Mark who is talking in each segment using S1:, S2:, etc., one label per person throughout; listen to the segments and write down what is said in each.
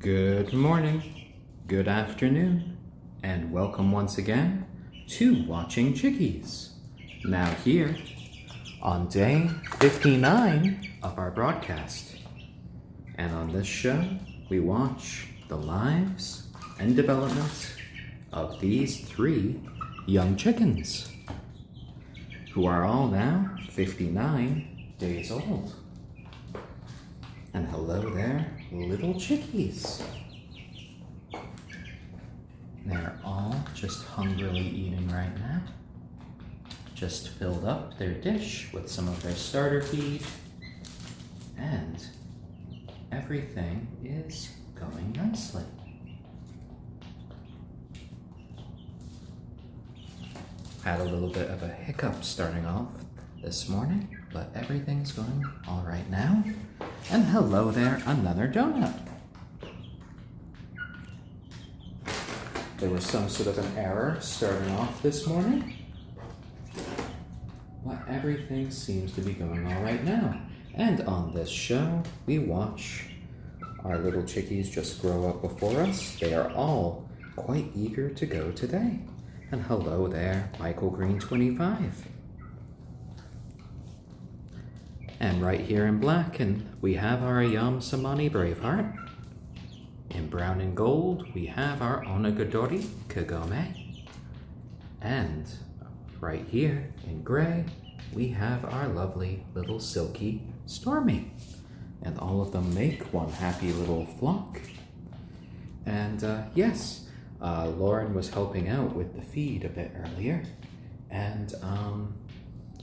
S1: Good morning, good afternoon, and welcome once again to Watching Chickies. Now here on day 59 of our broadcast. And on this show, we watch the lives and development of these 3 young chickens, who are all now 59 days old. And hello there, little chickies. They're all just hungrily eating right now. Just filled up their dish with some of their starter feed, and everything is going nicely. Had a little bit of a hiccup starting off this morning, but everything's going all right now. And hello there, another donut. There was some sort of an error starting off this morning, but everything seems to be going all right now. And on this show, we watch our little chickies just grow up before us. They are all quite eager to go today. And hello there, Michael Green 25. And right here in black, and we have our ayam, cemeni, Braveheart. In brown and gold, we have our onagadori, Kagome. And right here in gray, we have our lovely little silkie, Stormy. And all of them make one happy little flock. And yes, Lauren was helping out with the feed a bit earlier. And,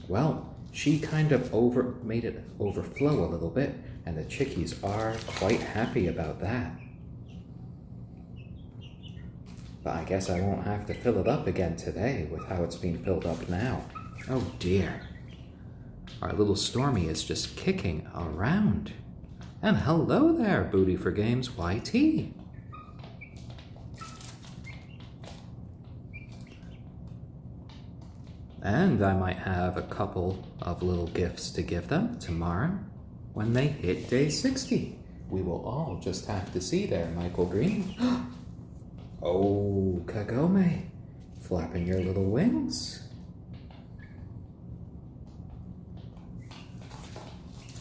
S1: well, she kind of made it overflow a little bit, and the chickies are quite happy about that. But I guess I won't have to fill it up again today with how it's being filled up now. Oh dear. Our little Stormy is just kicking around. And hello there, Booty for Games YT. And I might have a couple of little gifts to give them tomorrow when they hit day 60. We will all just have to see there, Michael Green. Oh, Kagome, flapping your little wings.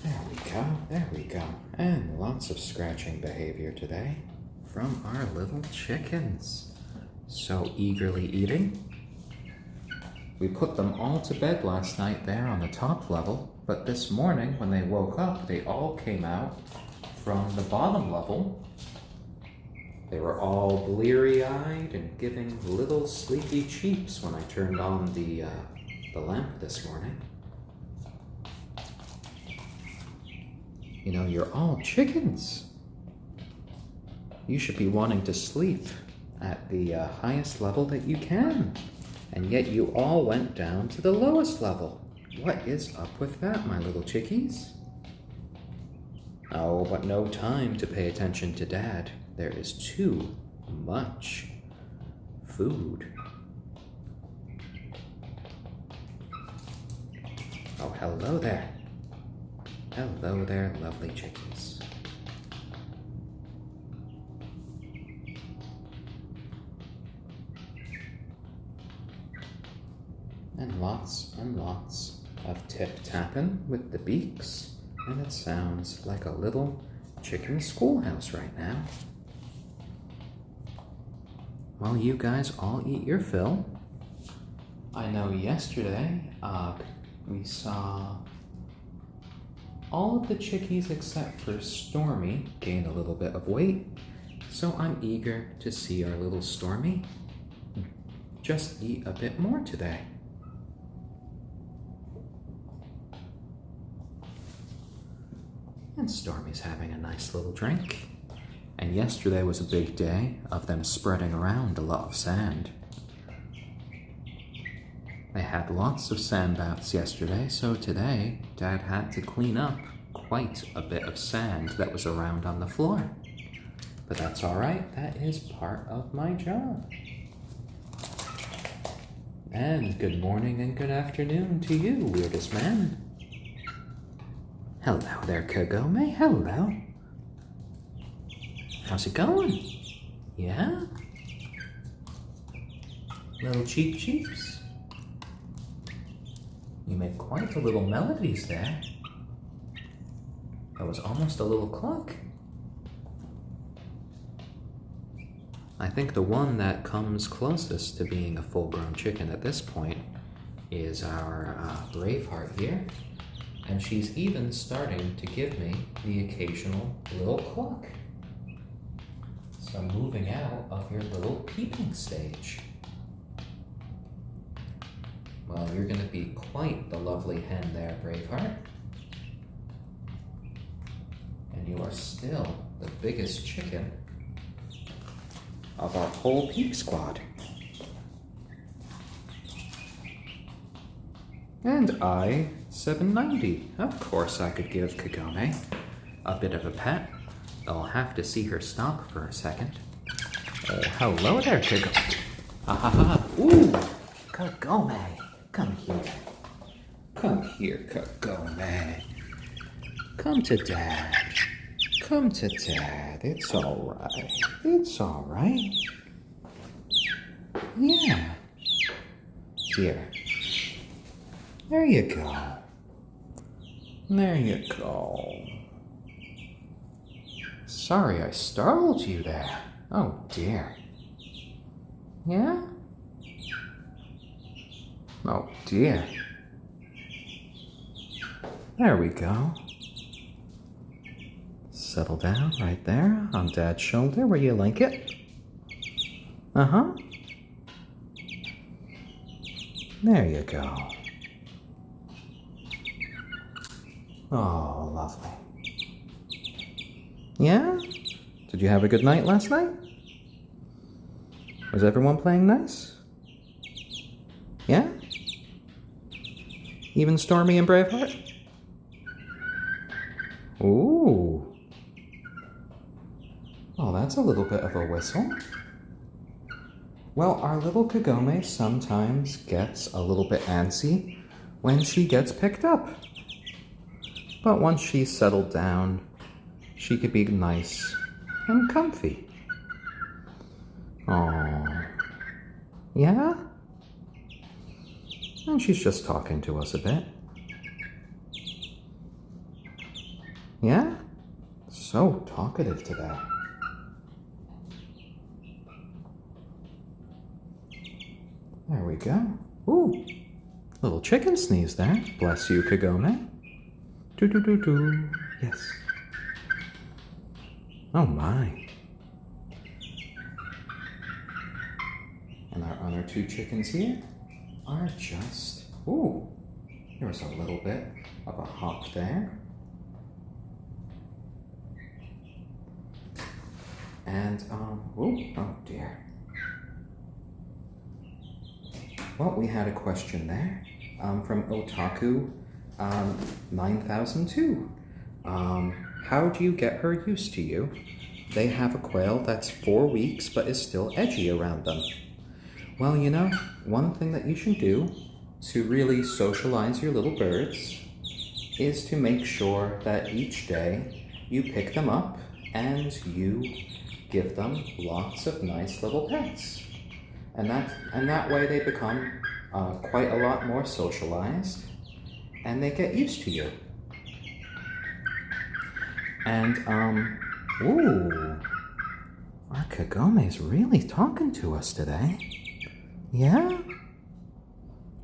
S1: There we go. And lots of scratching behavior today from our little chickens. So eagerly eating. We put them all to bed last night there on the top level, but this morning when they woke up, they all came out from the bottom level. They were all bleary-eyed and giving little sleepy cheeps when I turned on the lamp this morning. You know, you're all chickens. You should be wanting to sleep at the highest level that you can. And yet you all went down to the lowest level. What is up with that, my little chickies? Oh, but no time to pay attention to Dad. There is too much food. Oh, hello there. Hello there, lovely chickies. And lots of tip-tapping with the beaks, and it sounds like a little chicken schoolhouse right now. While you guys all eat your fill, I know yesterday we saw all of the chickies except for Stormy gain a little bit of weight, so I'm eager to see our little Stormy just eat a bit more today. And Stormy's having a nice little drink. And yesterday was a big day of them spreading around a lot of sand. They had lots of sand baths yesterday, so today Dad had to clean up quite a bit of sand that was around on the floor. But that's all right, that is part of my job. And good morning and good afternoon to you, weirdest man. Hello there, Kagome. Hello. How's it going? Yeah? Little cheep cheeps. You made quite the little melodies there. That was almost a little cluck. I think the one that comes closest to being a full-grown chicken at this point is our Braveheart here. And she's even starting to give me the occasional little cluck. So moving out of your little peeping stage. Well, you're going to be quite the lovely hen there, Braveheart. And you are still the biggest chicken of our whole peep squad. And I, 790. Of course I could give Kagome a bit of a pet. I'll have to see her stop for a second. Oh, hello there, Kagome. Ha ha ha. Ooh, Kagome. Come here. Come here, Kagome. Come to Dad. Come to Dad. It's all right. It's all right. Yeah. Here. There you go. There you go. Sorry I startled you there. Oh dear. Yeah? Oh dear. There we go. Settle down right there on Dad's shoulder where you like it. Uh-huh. There you go. Oh, lovely. Yeah? Did you have a good night last night? Was everyone playing nice? Yeah? Even Stormy and Braveheart? Ooh. Oh, that's a little bit of a whistle. Well, our little Kagome sometimes gets a little bit antsy when she gets picked up. But once she's settled down, she could be nice and comfy. Oh, yeah? And she's just talking to us a bit. Yeah? So talkative today. There we go. Ooh, little chicken sneeze there. Bless you, Kagome. Do-do-do-do. Yes. Oh my. And our other two chickens here are just... Ooh, there was a little bit of a hop there. And, ooh, oh dear. Well, we had a question there from Otaku 9002. How do you get her used to you? They have a quail that's 4 weeks but is still edgy around them. Well, you know, one thing that you should do to really socialize your little birds is to make sure that each day you pick them up and you give them lots of nice little pets. And that way they become quite a lot more socialized and they get used to you. And, ooh, our Kagome's really talking to us today. Yeah?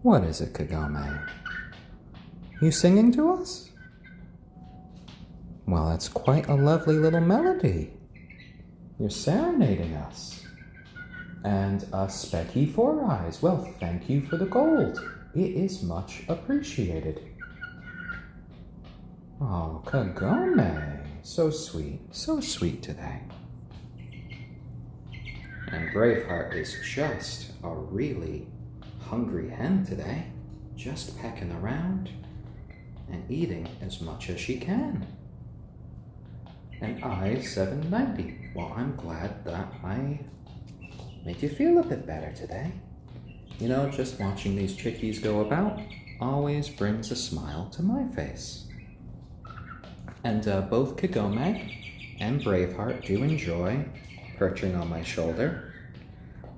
S1: What is it, Kagome? You singing to us? Well, that's quite a lovely little melody. You're serenading us. And a Specky 4 Eyes. Well, thank you for the gold. It is much appreciated. Oh, Kagome. So sweet today. And Braveheart is just a really hungry hen today. Just pecking around and eating as much as she can. And I, 790. Well, I'm glad that I made you feel a bit better today. You know, just watching these chickies go about always brings a smile to my face. And both Kagome and Braveheart do enjoy perching on my shoulder.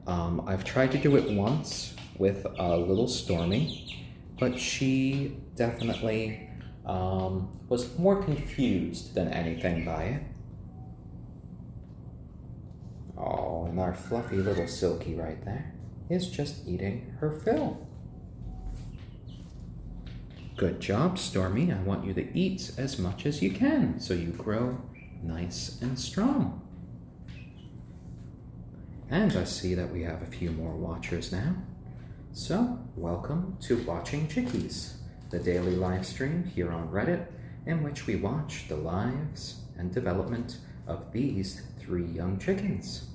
S1: I've tried to do it once with little Stormy, but she definitely was more confused than anything by it. Oh, and our fluffy little Silkie right there is just eating her fill. Good job, Stormy. I want you to eat as much as you can so you grow nice and strong. And I see that we have a few more watchers now. So, welcome to Watching Chickies, the daily live stream here on Reddit in which we watch the lives and development of these 3 young chickens.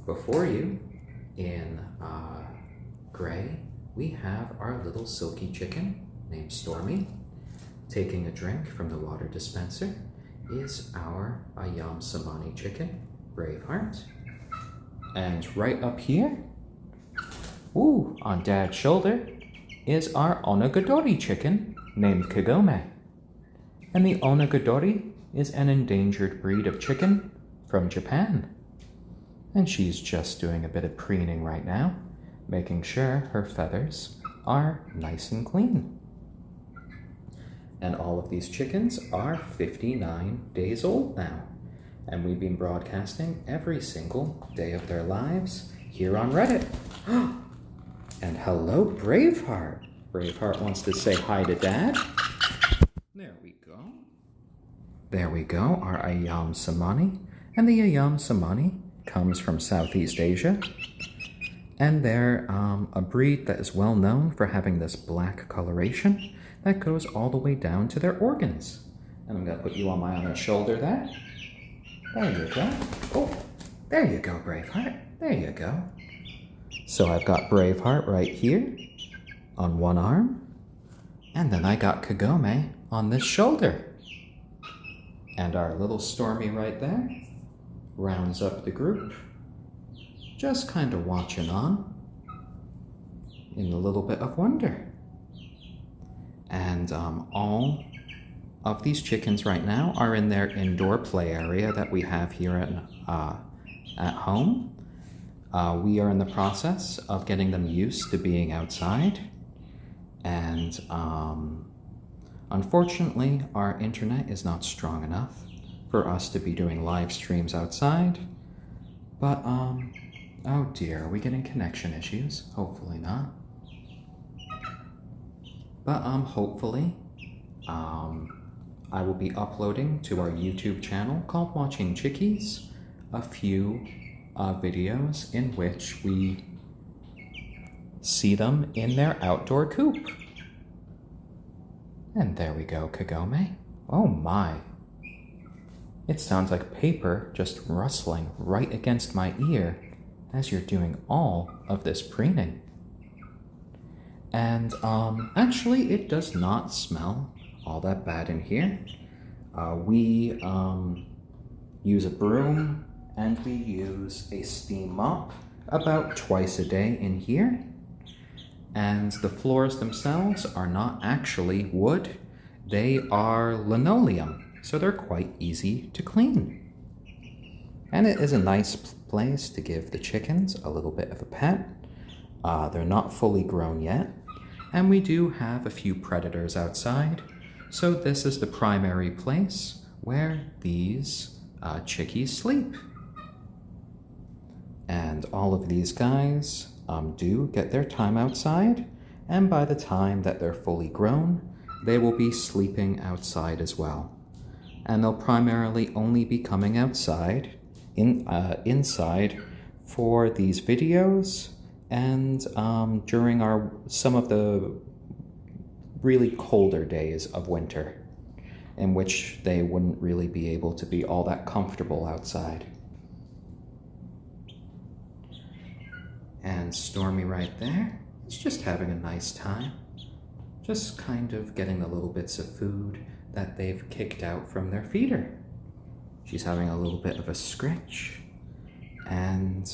S1: Before you, in gray, we have our little silky chicken named Stormy. Taking a drink from the water dispenser is our ayam cemeni chicken, Braveheart. And right up here, ooh, on Dad's shoulder, is our onagadori chicken named Kagome. And the onagadori is an endangered breed of chicken from Japan. And she's just doing a bit of preening right now, making sure her feathers are nice and clean. And all of these chickens are 59 days old now. And we've been broadcasting every single day of their lives here on Reddit. And hello, Braveheart. Braveheart wants to say hi to Dad. There we go. There we go, our ayam cemeni. And the ayam cemeni comes from Southeast Asia. And they're a breed that is well known for having this black coloration that goes all the way down to their organs. And I'm gonna put you on my other shoulder there. There you go. Oh, there you go, Braveheart. There you go. So I've got Braveheart right here on one arm, and then I got Kagome on this shoulder. And our little Stormy right there rounds up the group, just kind of watching on in a little bit of wonder. And all of these chickens right now are in their indoor play area that we have here at home. We are in the process of getting them used to being outside. And unfortunately, our internet is not strong enough for us to be doing live streams outside. But, oh dear, are we getting connection issues? Hopefully not. But hopefully, I will be uploading to our YouTube channel called Watching Chickies a few videos in which we see them in their outdoor coop. And there we go, Kagome. Oh my. It sounds like paper just rustling right against my ear as you're doing all of this preening. And actually it does not smell all that bad in here. We use a broom and we use a steam mop about twice a day in here. And the floors themselves are not actually wood, they are linoleum, so they're quite easy to clean. And it is a nice place to give the chickens a little bit of a pet. They're not fully grown yet, and we do have a few predators outside, so this is the primary place where these chickies sleep. And all of these guys do get their time outside, and by the time that they're fully grown, they will be sleeping outside as well. And they'll primarily only be coming outside, inside, for these videos, and during some of the really colder days of winter, in which they wouldn't really be able to be all that comfortable outside. And Stormy right there is just having a nice time, just kind of getting the little bits of food that they've kicked out from their feeder. She's having a little bit of a scratch, and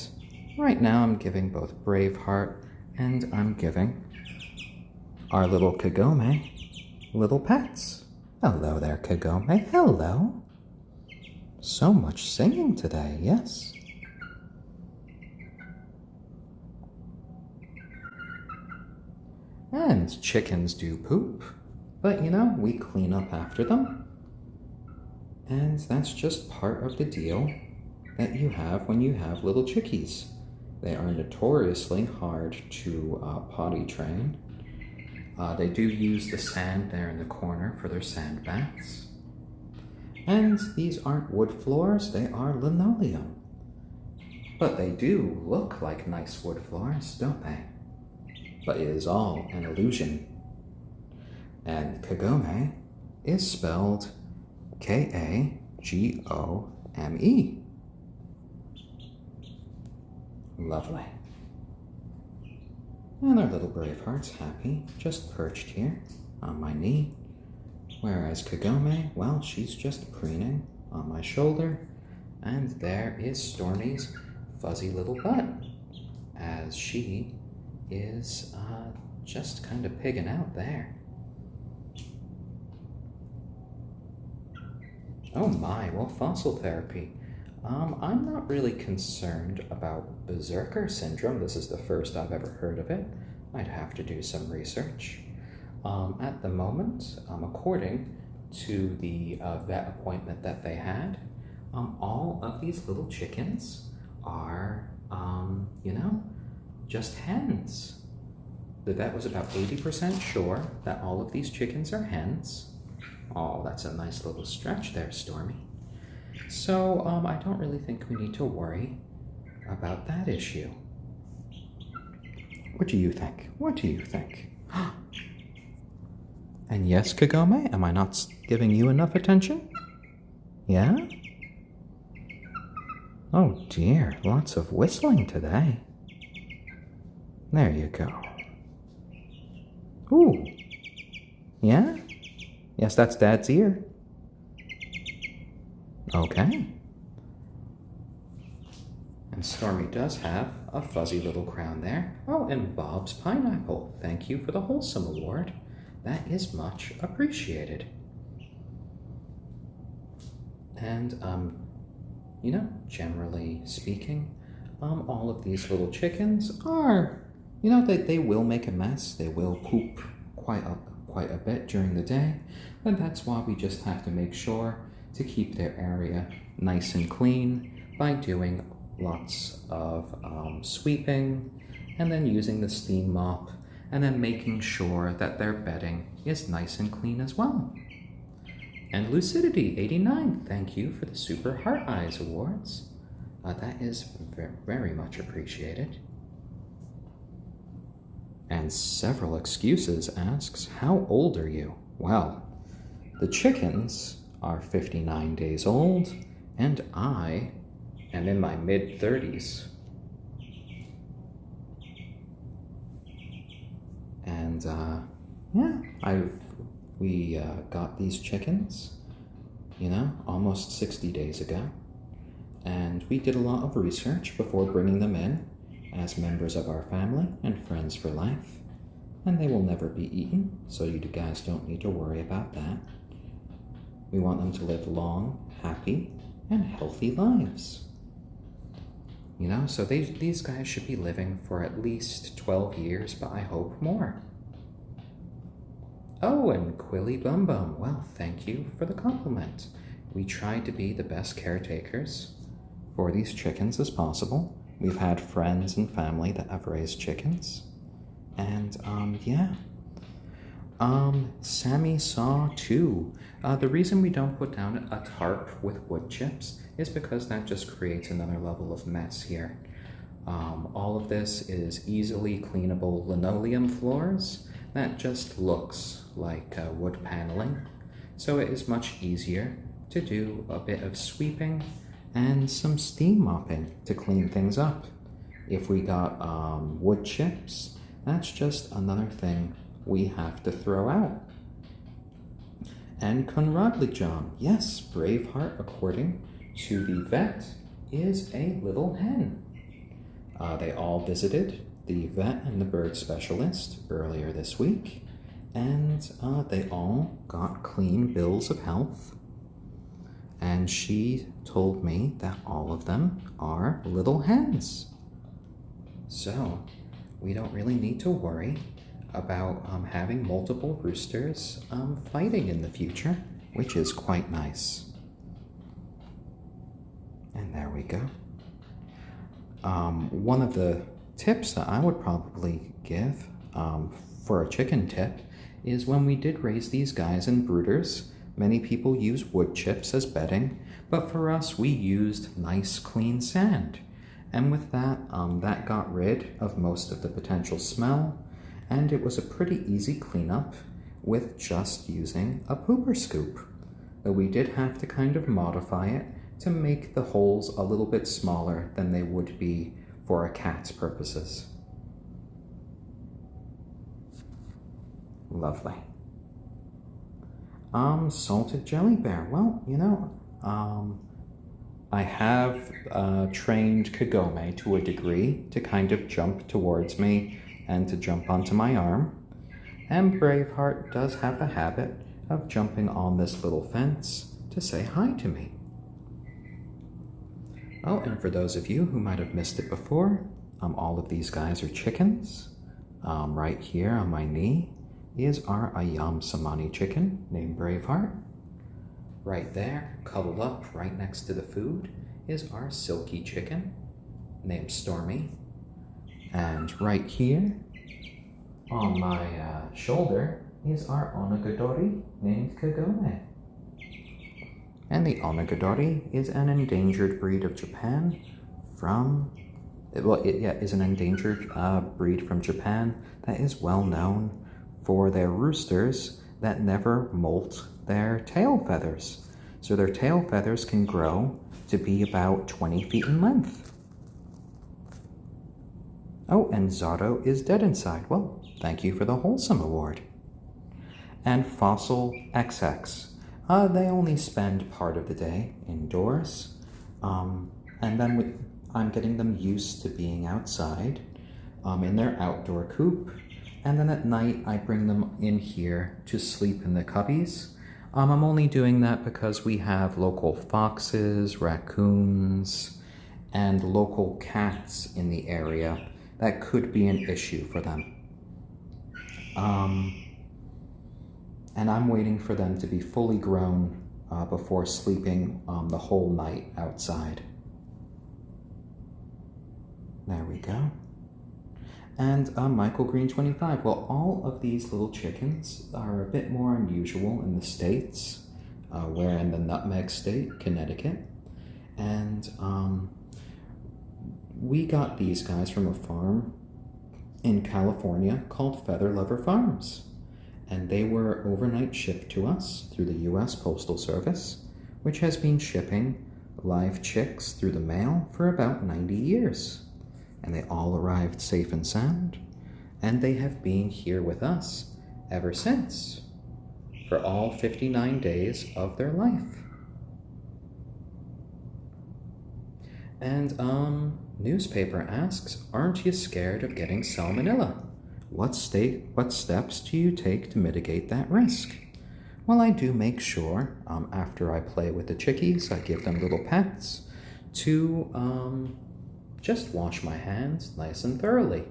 S1: right now I'm giving both Braveheart and I'm giving our little Kagome little pets. Hello there, Kagome. Hello. So much singing today, yes. And chickens do poop, but we clean up after them. And that's just part of the deal that you have when you have little chickies. They are notoriously hard to potty train. They do use the sand there in the corner for their sand baths. And these aren't wood floors, they are linoleum. But they do look like nice wood floors, don't they? But it is all an illusion. And Kagome is spelled Kagome. Lovely. And our little Braveheart's happy, just perched here on my knee. Whereas Kagome, well, she's just preening on my shoulder. And there is Stormy's fuzzy little butt, as she is just kind of pigging out there. Oh my, well, fossil therapy. I'm not really concerned about berserker syndrome. This is the first I've ever heard of it. I'd have to do some research. At the moment, according to the vet appointment that they had, all of these little chickens are, just hens. The vet was about 80% sure that all of these chickens are hens. Oh, that's a nice little stretch there, Stormy. So, I don't really think we need to worry about that issue. What do you think? What do you think? And yes, Kagome, am I not giving you enough attention? Yeah? Oh dear, lots of whistling today. There you go. Ooh. Yeah? Yes, that's Dad's ear. Okay. And Stormy does have a fuzzy little crown there. Oh, and Bob's pineapple. Thank you for the Wholesome Award. That is much appreciated. And, generally speaking, all of these little chickens are, they will make a mess. They will poop quite a bit during the day. But that's why we just have to make sure to keep their area nice and clean by doing lots of sweeping, and then using the steam mop, and then making sure that their bedding is nice and clean as well. And Lucidity 89, thank you for the Super Heart Eyes Awards. That is very much appreciated. And Several Excuses asks, how old are you? Well, the chickens are 59 days old, and I am in my mid-30s. And, we got these chickens, almost 60 days ago. And we did a lot of research before bringing them in as members of our family and friends for life. And they will never be eaten, so you guys don't need to worry about that. We want them to live long, happy, and healthy lives. So these guys should be living for at least 12 years, but I hope more. Oh, and Quilly Bum Bum, well, thank you for the compliment. We try to be the best caretakers for these chickens as possible. We've had friends and family that have raised chickens. And, Sammy Saw 2. The reason we don't put down a tarp with wood chips is because that just creates another level of mess here. All of this is easily cleanable linoleum floors that just looks like wood paneling. So it is much easier to do a bit of sweeping and some steam mopping to clean things up. If we got wood chips, that's just another thing we have to throw out. And Conradly John, yes, Braveheart, according to the vet, is a little hen. They all visited the vet and the bird specialist earlier this week, and they all got clean bills of health. and she told me that all of them are little hens. So we don't really need to worry about having multiple roosters fighting in the future, which is quite nice. And there we go. One of the tips that I would probably give for a chicken tip is when we did raise these guys in brooders, many people use wood chips as bedding, but for us we used nice clean sand. And with that, that got rid of most of the potential smell, and it was a pretty easy cleanup with just using a pooper scoop. Though we did have to kind of modify it to make the holes a little bit smaller than they would be for a cat's purposes. Lovely. Salted jelly bear. Well, you know, I have trained Kagome to a degree to kind of jump towards me and to jump onto my arm. And Braveheart does have the habit of jumping on this little fence to say hi to me. Oh, and for those of you who might have missed it before, all of these guys are chickens. Right here on my knee is our ayam cemeni chicken named Braveheart. Right there, cuddled up right next to the food, is our silkie chicken named Stormy. And right here on my shoulder is our onagadori named Kagome. And the onagadori is an endangered breed of Japan from, well, it is an endangered breed from Japan that is well known for their roosters that never molt their tail feathers. So their tail feathers can grow to be about 20 feet in length. Oh, and Zato is dead inside. Well, thank you for the Wholesome Award. And Fossil XX. They only spend part of the day indoors, and then I'm getting them used to being outside in their outdoor coop, and then at night I bring them in here to sleep in the cubbies. I'm only doing that because we have local foxes, raccoons, and local cats in the area that could be an issue for them. And I'm waiting for them to be fully grown before sleeping the whole night outside. There we go. And Michael Green 25. Well, all of these little chickens are a bit more unusual in the States. We're in the Nutmeg State, Connecticut. And we got these guys from a farm in California called Feather Lover Farms. And they were overnight shipped to us through the U.S. Postal Service, which has been shipping live chicks through the mail for about 90 years. And they all arrived safe and sound, and they have been here with us ever since, for all 59 days of their life. And, newspaper asks, aren't you scared of getting salmonella? What steps do you take to mitigate that risk? Well, I do make sure, after I play with the chickies, I give them little pets, to just wash my hands nice and thoroughly.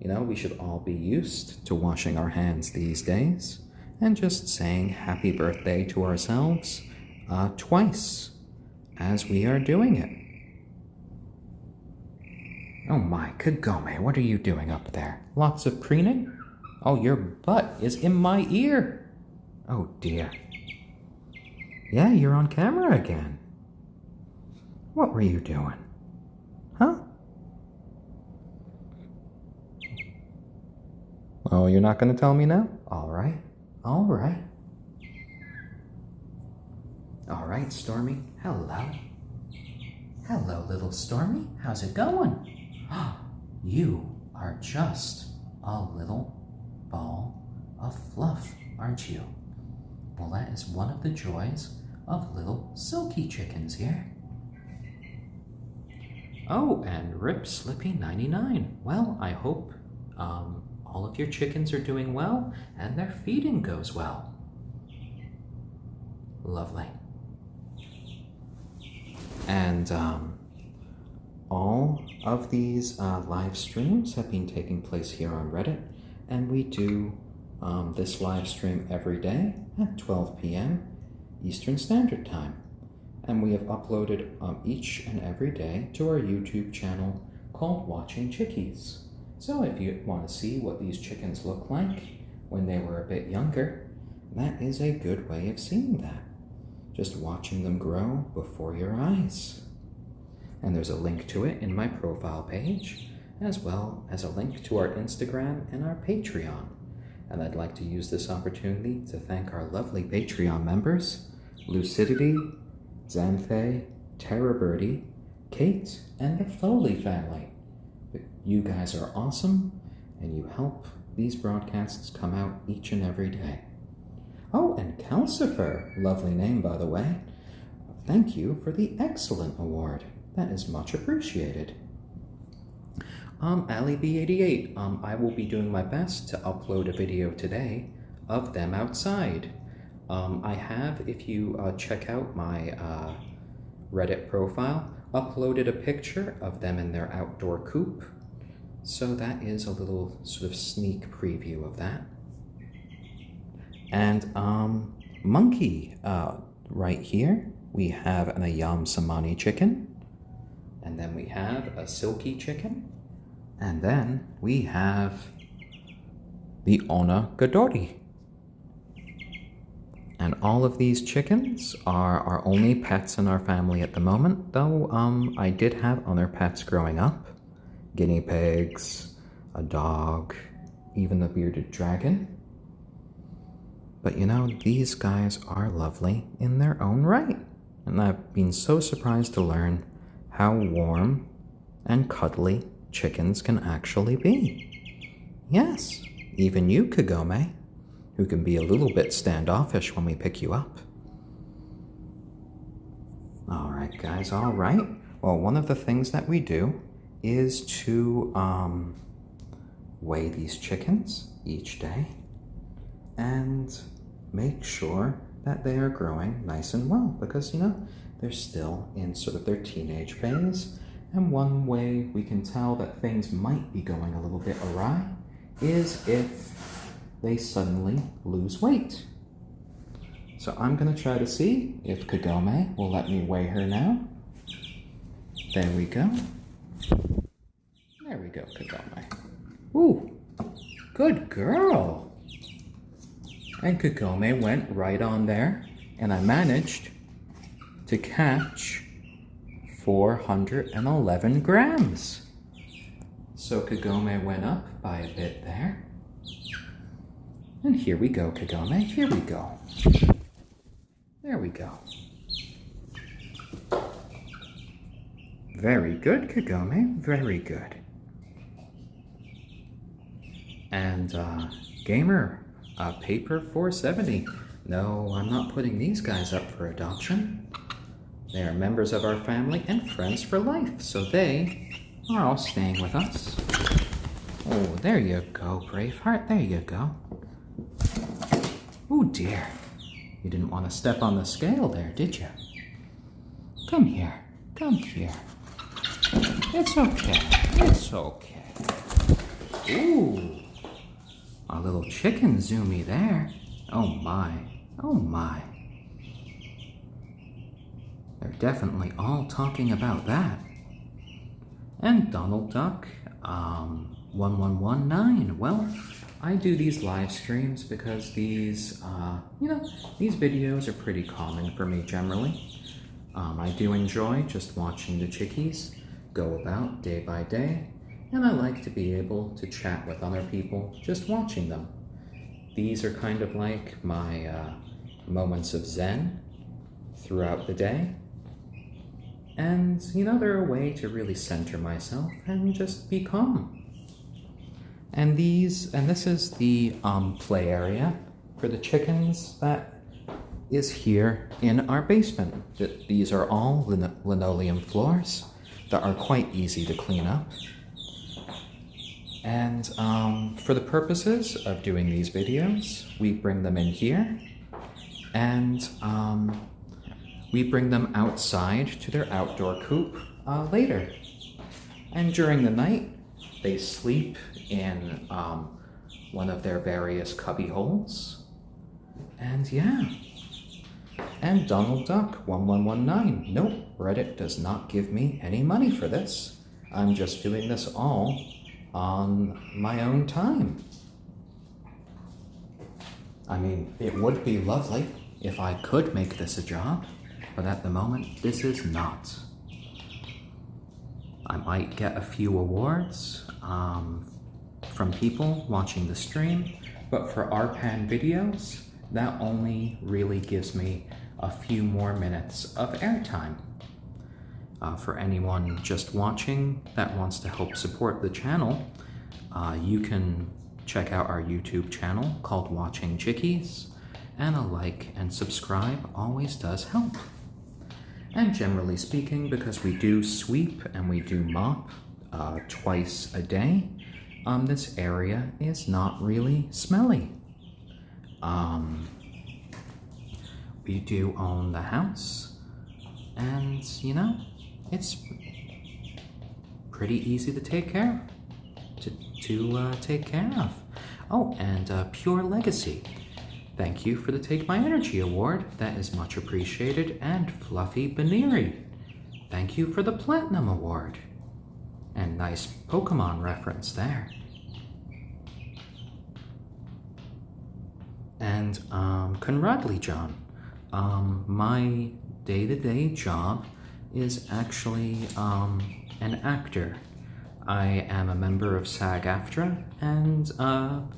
S1: You know, we should all be used to washing our hands these days, and just saying happy birthday to ourselves twice as we are doing it. Oh my, Kagome, what are you doing up there? Lots of preening? Oh, your butt is in my ear. Oh dear. Yeah, you're on camera again. What were you doing? Huh? Oh, you're not going to tell me now? All right. All right. All right, Stormy. Hello. Hello, little Stormy. How's it going? You are just a little ball of fluff, aren't you? Well, that is one of the joys of little silkie chickens here. Oh, and Rip Slippy 99. Well, I hope all of your chickens are doing well and their feeding goes well. Lovely. And all of these live streams have been taking place here on Reddit, and we do this live stream every day at 12 p.m. Eastern Standard Time. And we have uploaded each and every day to our YouTube channel called Watching Chickies. So if you want to see what these chickens look like when they were a bit younger, that is a good way of seeing that. Just watching them grow before your eyes. And there's a link to it in my profile page, as well as a link to our Instagram and our Patreon. And I'd like to use this opportunity to thank our lovely Patreon members, Lucidity, Xanthe, Terra Birdie, Kate, and the Foley family. You guys are awesome, and you help these broadcasts come out each and every day. Oh, and Calcifer, lovely name by the way. Thank you for the excellent award. That is much appreciated. AliB88, I will be doing my best to upload a video today of them outside. I have, if you check out my Reddit profile, uploaded a picture of them in their outdoor coop. So that is a little sort of sneak preview of that. And Monkey, right here, we have an ayam cemeni chicken. And then we have a silkie chicken. And then we have the onagadori. And all of these chickens are our only pets in our family at the moment, though I did have other pets growing up. Guinea pigs, a dog, even the bearded dragon. But you know, these guys are lovely in their own right. And I've been so surprised to learn how warm and cuddly chickens can actually be. Yes, even you, Kagome, who can be a little bit standoffish when we pick you up. All right, guys, all right. Well, one of the things that we do is to weigh these chickens each day and make sure that they are growing nice and well, because, you know, they're still in sort of their teenage phase. And one way we can tell that things might be going a little bit awry is if they suddenly lose weight. So I'm going to try to see if Kagome will let me weigh her now. There we go. There we go, Kagome. Ooh, good girl. And Kagome went right on there, and I managed to catch 411 grams. So Kagome went up by a bit there. And here we go, Kagome, here we go. There we go. Very good, Kagome, very good. And Gamer, Paper 470. No, I'm not putting these guys up for adoption. They are members of our family and friends for life, so they are all staying with us. Oh, there you go, Braveheart, there you go. Oh dear, you didn't want to step on the scale there, did you? Come here, come here. It's okay, it's okay. Ooh, a little chicken zoomy there. Oh my, oh my. They're definitely all talking about that. And Donald Duck, 1119. Well, I do these live streams because these, you know, these videos are pretty common for me generally. I do enjoy just watching the chickies go about day by day, and I like to be able to chat with other people just watching them. These are kind of like my moments of zen throughout the day. And, you know, they're a way to really center myself and just be calm. And this is the play area for the chickens that is here in our basement. These are all linoleum floors that are quite easy to clean up. And for the purposes of doing these videos, we bring them in here. And we bring them outside to their outdoor coop later. And during the night, they sleep in one of their various cubby holes. And yeah. And Donald Duck 1119. Nope, Reddit does not give me any money for this. I'm just doing this all on my own time. I mean, it would be lovely if I could make this a job, but at the moment, this is not. I might get a few awards from people watching the stream, but for RPAN videos, that only really gives me a few more minutes of airtime. For anyone just watching that wants to help support the channel, you can check out our YouTube channel called Watching Chickies, and a like and subscribe always does help. And generally speaking, because we do sweep and we do mop twice a day, this area is not really smelly. We do own the house, and you know, it's pretty easy to take care of. Oh, and Pure Legacy. Thank you for the Take My Energy award. That is much appreciated. And Fluffy Baneri. Thank you for the Platinum award. And nice Pokemon reference there. And Conradley John. My day-to-day job is actually an actor. I am a member of SAG-AFTRA, and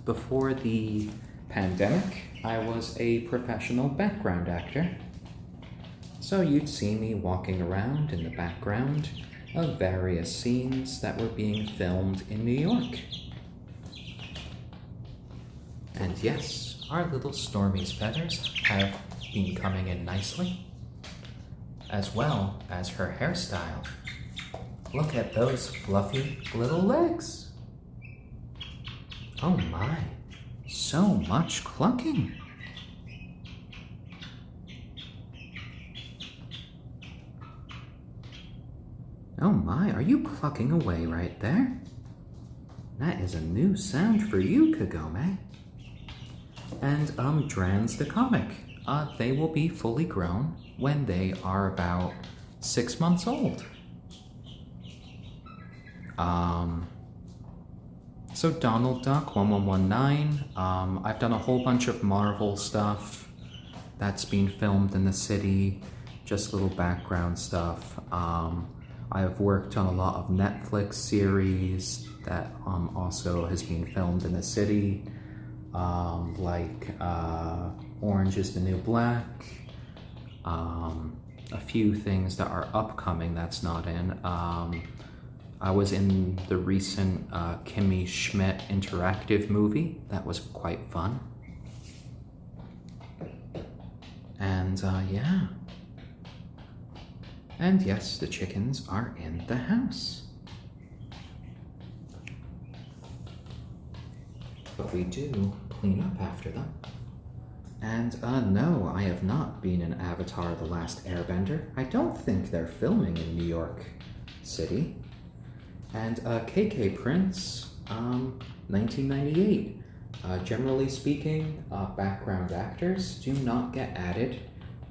S1: before the pandemic, I was a professional background actor. So you'd see me walking around in the background of various scenes that were being filmed in New York. And yes, our little Stormy's feathers have been coming in nicely, as well as her hairstyle. Look at those fluffy little legs. Oh my, so much clucking. Oh my, are you clucking away right there? That is a new sound for you, Kagome. And Drans the comic. They will be fully grown when they are about 6 months old. So Donald Duck 1119, I've done a whole bunch of Marvel stuff that's been filmed in the city, just little background stuff. I've worked on a lot of Netflix series that also has been filmed in the city, like Orange is the New Black, a few things that are upcoming that's not in. I was in the recent Kimmy Schmidt interactive movie. That was quite fun. And yeah. And yes, the chickens are in the house. But we do clean up after them. And no, I have not been in Avatar: The Last Airbender. I don't think they're filming in New York City. And KK Prince, 1998. Generally speaking, background actors do not get added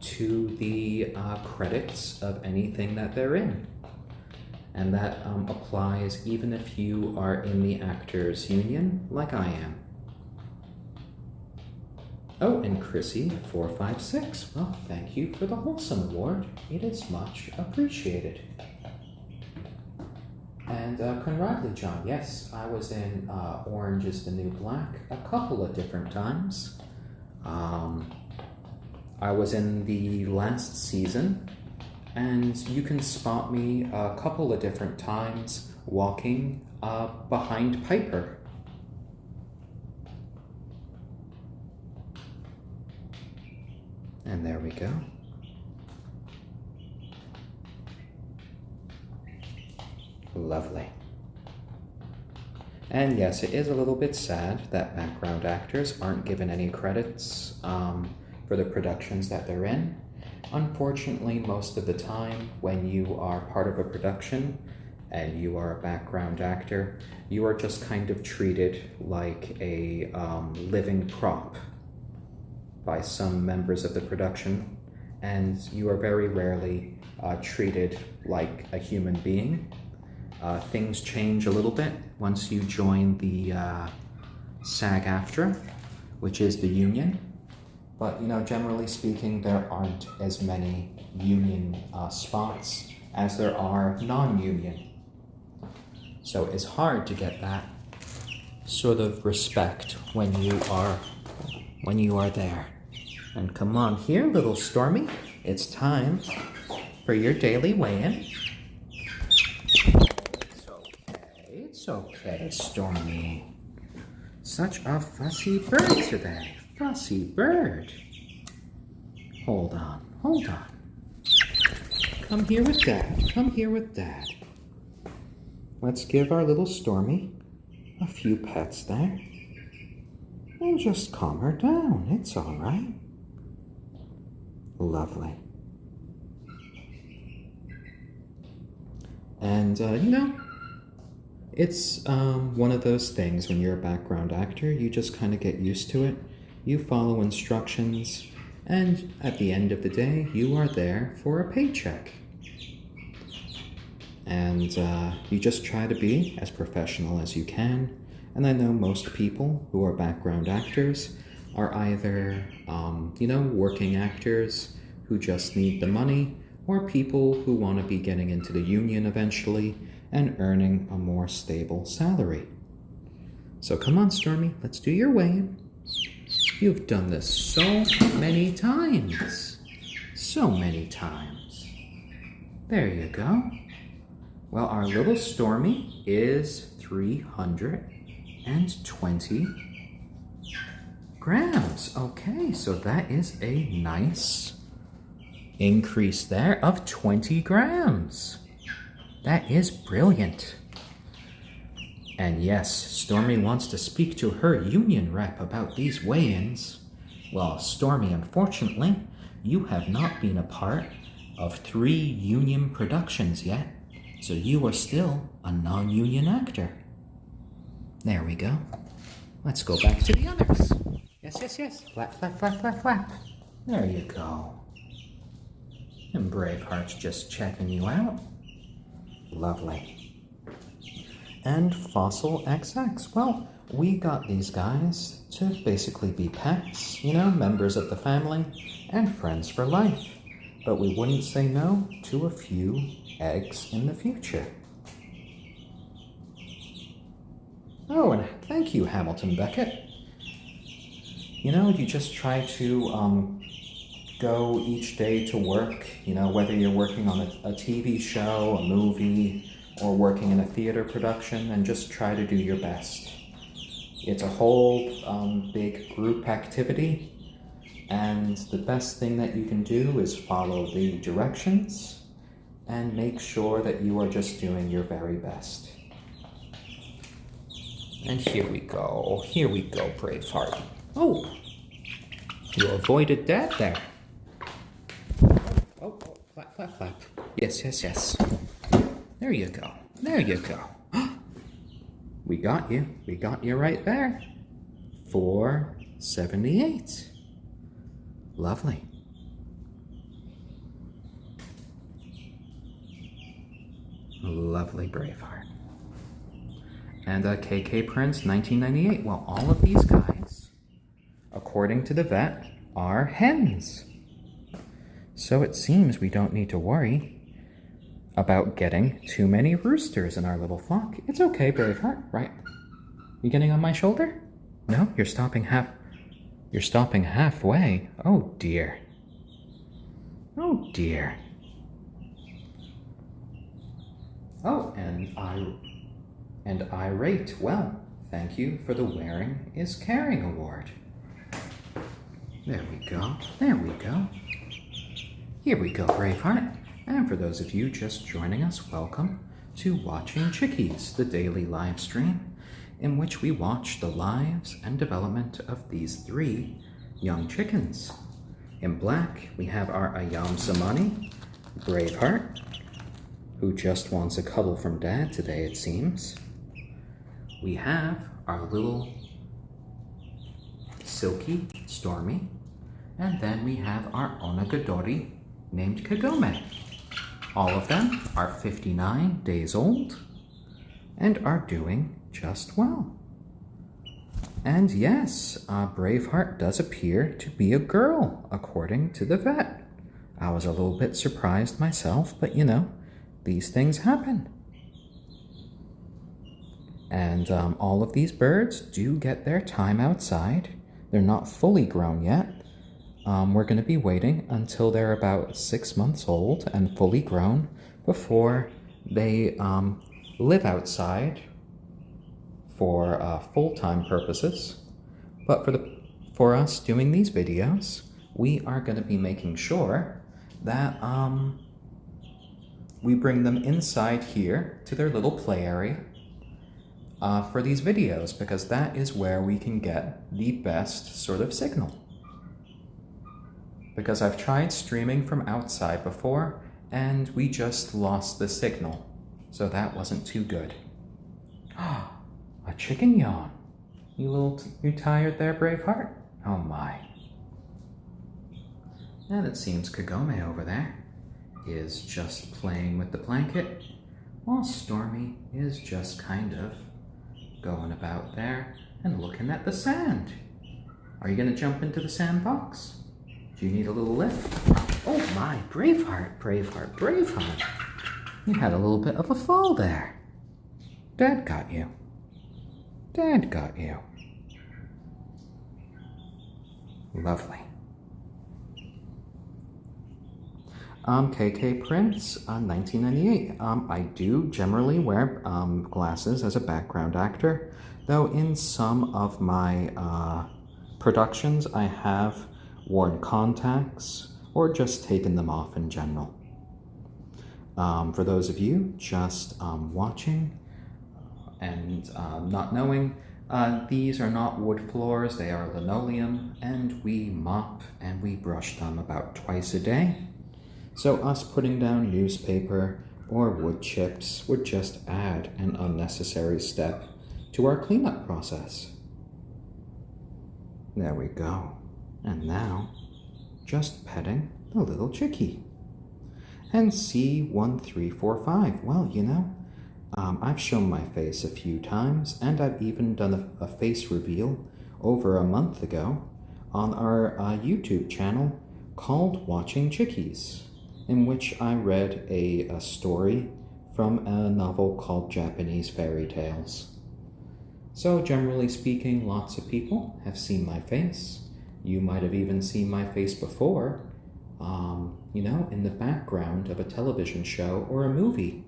S1: to the credits of anything that they're in. And that applies even if you are in the actors union, like I am. Oh, and Chrissy456. Well, thank you for the Wholesome Award. It is much appreciated. And Conradley John, yes, I was in Orange is the New Black a couple of different times. I was in the last season, and you can spot me a couple of different times walking behind Piper. And there we go. Lovely. And yes, it is a little bit sad that background actors aren't given any credits for the productions that they're in. Unfortunately, most of the time when you are part of a production and you are a background actor, you are just kind of treated like a living prop by some members of the production, and you are very rarely treated like a human being. Things change a little bit once you join the SAG-AFTRA, which is the union. But, you know, generally speaking, there aren't as many union spots as there are non-union. So it's hard to get that sort of respect when you are there. And come on here, little Stormy. It's time for your daily weigh-in. It's okay, Stormy. Such a fussy bird today. Fussy bird. Hold on. Come here with Dad. Let's give our little Stormy a few pets there. And just calm her down. It's all right. Lovely. And, you know, it's one of those things when you're a background actor, you just kind of get used to it. You follow instructions, and at the end of the day, you are there for a paycheck. And you just try to be as professional as you can. And I know most people who are background actors are either, you know, working actors who just need the money, or people who want to be getting into the union eventually and earning a more stable salary. So come on, Stormy, let's do your weigh-in. You've done this so many times. So many times. There you go. Well, our little Stormy is 320 grams. Okay, so that is a nice increase there of 20 grams. That is brilliant. And yes, Stormy wants to speak to her union rep about these weigh-ins. Well, Stormy, unfortunately, you have not been a part of 3 union productions yet, so you are still a non-union actor. There we go. Let's go back to the others. Yes. Flap. There you go. And Braveheart's just checking you out. Lovely. And Fossil XX. Well, we got these guys to basically be pets, you know, members of the family and friends for life. But we wouldn't say no to a few eggs in the future. Oh, and thank you, Hamilton Beckett. You know, you just try to go each day to work, you know, whether you're working on a TV show, a movie, or working in a theater production, and just try to do your best. It's a whole big group activity, and the best thing that you can do is follow the directions and make sure that you are just doing your very best. And here we go, Braveheart. Oh, you avoided Dad there. Oh, flap. Yes. There you go. We got you right there. 478. Lovely. Lovely, Braveheart. And KK Prince, 1998. Well, all of these guys, according to the vet, are hens. So it seems we don't need to worry about getting too many roosters in our little flock. It's okay, Braveheart, right? You getting on my shoulder? No, you're stopping halfway. Oh dear. Oh, and irate. Well, thank you for the Wearing is Caring award. There we go. Here we go, Braveheart. And for those of you just joining us, welcome to Watching Chickies, the daily live stream in which we watch the lives and development of these 3 young chickens. In black, we have our ayam cemeni, Braveheart, who just wants a cuddle from Dad today, it seems. We have our little silkie, Stormy, and then we have our onagadori named Kagome. All of them are 59 days old and are doing just well. And yes, Braveheart does appear to be a girl, according to the vet. I was a little bit surprised myself, but you know, these things happen. And all of these birds do get their time outside. They're not fully grown yet. We're going to be waiting until they're about 6 months old and fully grown before they live outside for full-time purposes. But for us doing these videos, we are going to be making sure that we bring them inside here to their little play area for these videos, because that is where we can get the best sort of signal. Because I've tried streaming from outside before, and we just lost the signal, so that wasn't too good. Ah, a chicken yawn. You tired there, Braveheart? Oh my. And it seems Kagome over there is just playing with the blanket, while Stormy is just kind of going about there and looking at the sand. Are you gonna jump into the sandbox? Do you need a little lift? Oh my, Braveheart, Braveheart, Braveheart. You had a little bit of a fall there. Dad got you. Dad got you. Lovely. KK Prince, 1998. I do generally wear glasses as a background actor, though in some of my productions I have worn contacts or just taken them off in general. For those of you just watching and not knowing, these are not wood floors, they are linoleum, and we mop and we brush them about twice a day. So us putting down newspaper or wood chips would just add an unnecessary step to our cleanup process. There we go. And now, just petting the little chickie. And C1345, well, you know, I've shown my face a few times, and I've even done a face reveal over a month ago on our YouTube channel called Watching Chickies, in which I read a story from a novel called Japanese Fairy Tales. So generally speaking, lots of people have seen my face. You might have even seen my face before, you know, in the background of a television show or a movie.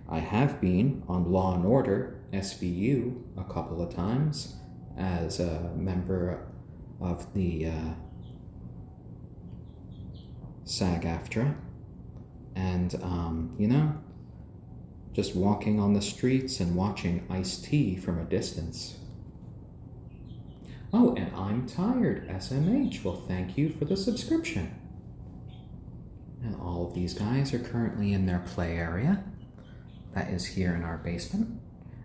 S1: I have been on Law & Order, SVU, a couple of times as a member of the SAG-AFTRA. And, you know, just walking on the streets and watching Ice-T from a distance. Oh, and I'm tired, SMH. Well, thank you for the subscription. And all of these guys are currently in their play area. That is here in our basement.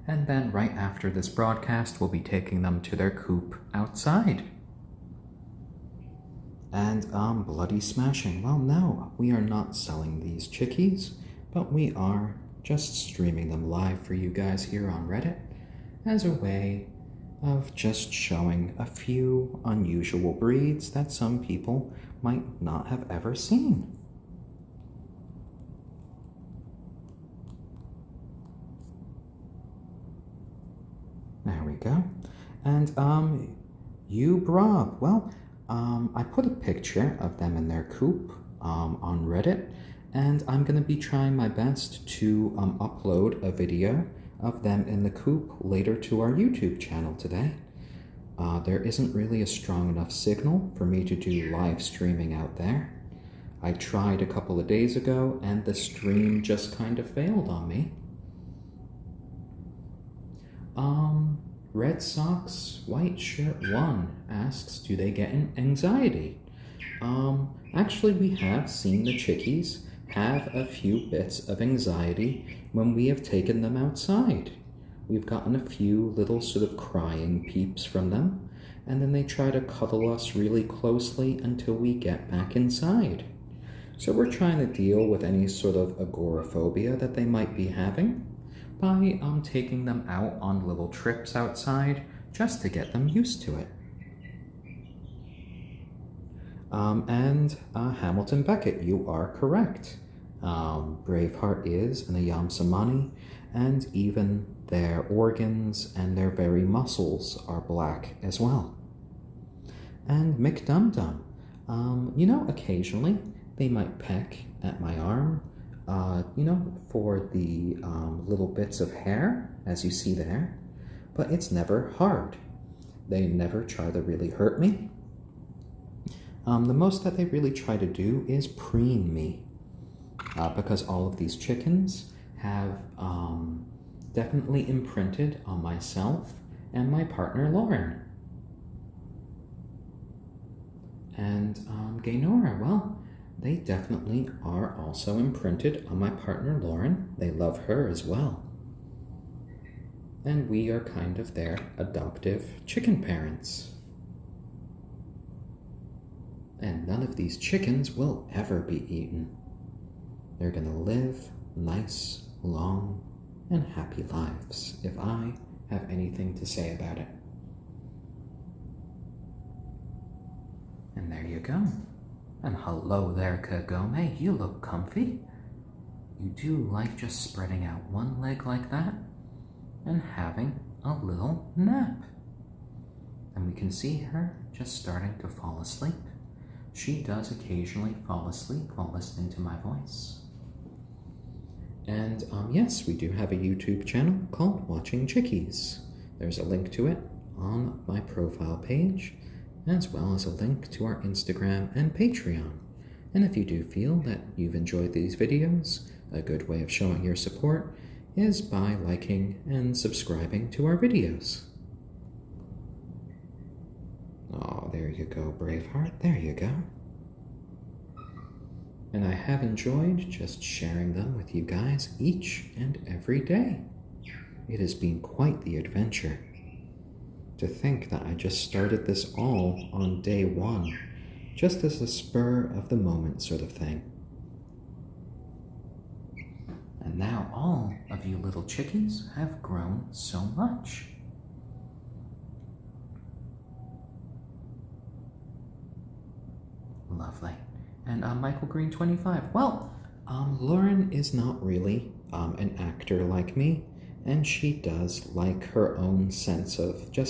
S1: And then right after this broadcast, we'll be taking them to their coop outside. And bloody smashing. Well, no, we are not selling these chickies, but we are just streaming them live for you guys here on Reddit as a way of just showing a few unusual breeds that some people might not have ever seen. There we go. And you Brob, well, I put a picture of them in their coop on Reddit, and I'm going to be trying my best to upload a video of them in the coop later to our YouTube channel today. There isn't really a strong enough signal for me to do live streaming out there. I tried a couple of days ago, and the stream just kind of failed on me. Red Sox White Shirt 1 asks, do they get an anxiety? Actually, we have seen the chickies have a few bits of anxiety when we have taken them outside. We've gotten a few little sort of crying peeps from them, and then they try to cuddle us really closely until we get back inside. So we're trying to deal with any sort of agoraphobia that they might be having by taking them out on little trips outside just to get them used to it. Hamilton Beckett, you are correct. Braveheart is an ayam cemeni, and even their organs and their very muscles are black as well. And McDumdum, occasionally they might peck at my arm, for the little bits of hair, as you see there, but it's never hard. They never try to really hurt me. The most that they really try to do is preen me, because all of these chickens have definitely imprinted on myself and my partner Lauren. And Gaynora, well, they definitely are also imprinted on my partner Lauren. They love her as well. And we are kind of their adoptive chicken parents. And none of these chickens will ever be eaten. They're gonna live nice, long, and happy lives, if I have anything to say about it. And there you go. And hello there, Kagome. You look comfy. You do like just spreading out one leg like that and having a little nap. And we can see her just starting to fall asleep. She does occasionally fall asleep while listening to my voice. And yes, we do have a YouTube channel called Watching Chickies. There's a link to it on my profile page, as well as a link to our Instagram and Patreon. And if you do feel that you've enjoyed these videos, a good way of showing your support is by liking and subscribing to our videos. Oh, there you go, Braveheart. There you go. And I have enjoyed just sharing them with you guys each and every day. It has been quite the adventure. To think that I just started this all on day one, just as a spur of the moment sort of thing. And now all of you little chickies have grown so much. Lovely. And Michael Green 25. Well, Lauren is not really an actor like me, and she does like her own sense of just